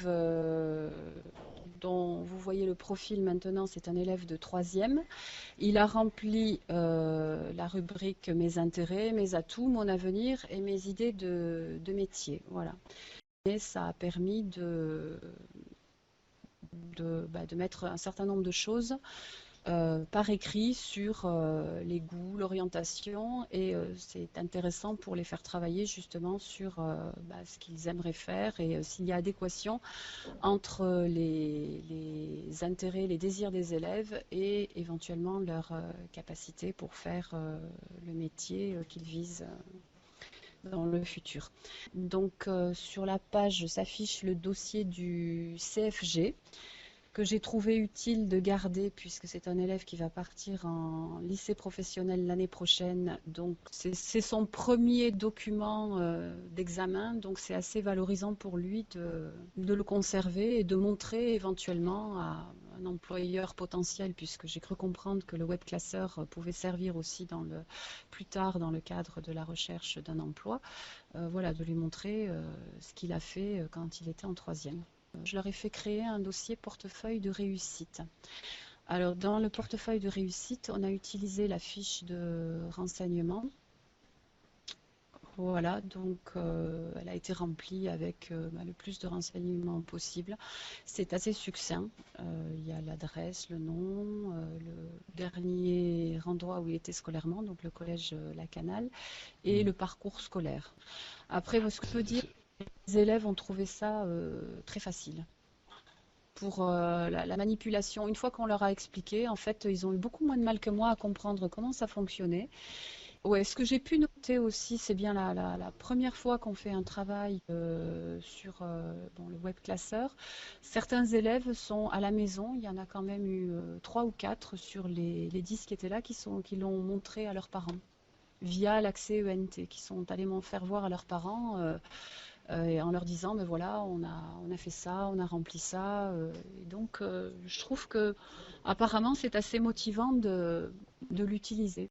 euh, dont vous voyez le profil maintenant, c'est un élève de troisième. Il a rempli la rubrique mes intérêts, mes atouts, mon avenir et mes idées de métier. Voilà. Et ça a permis de mettre un certain nombre de choses par écrit sur les goûts, l'orientation, et c'est intéressant pour les faire travailler justement sur ce qu'ils aimeraient faire et s'il y a adéquation entre les intérêts, les désirs des élèves et éventuellement leur capacité pour faire le métier qu'ils visent dans le futur. Donc sur la page s'affiche le dossier du CFG que j'ai trouvé utile de garder puisque c'est un élève qui va partir en lycée professionnel l'année prochaine. Donc c'est son premier document d'examen, donc c'est assez valorisant pour lui de le conserver et de montrer éventuellement à un employeur potentiel, puisque j'ai cru comprendre que le web classeur pouvait servir aussi plus tard dans le cadre de la recherche d'un emploi. Voilà, de lui montrer ce qu'il a fait quand il était en troisième. Je leur ai fait créer un dossier portefeuille de réussite. Alors, dans le portefeuille de réussite, on a utilisé la fiche de renseignement. Voilà, donc elle a été remplie avec le plus de renseignements possible. C'est assez succinct. Il y a l'adresse, le nom, le dernier endroit où il était scolairement, donc le collège La Canale, et Mm. le parcours scolaire. Après, ce que je peux dire, les élèves ont trouvé ça très facile pour la manipulation. Une fois qu'on leur a expliqué, en fait, ils ont eu beaucoup moins de mal que moi à comprendre comment ça fonctionnait. Ouais, ce que j'ai pu noter aussi, c'est bien la première fois qu'on fait un travail sur le web classeur. Certains élèves sont à la maison. Il y en a quand même eu trois ou quatre sur les 10 qui étaient là qui l'ont montré à leurs parents via l'accès ENT, qui sont allés m'en faire voir à leurs parents et en leur disant, mais voilà, on a fait ça, on a rempli ça. Et donc, je trouve que apparemment, c'est assez motivant de l'utiliser.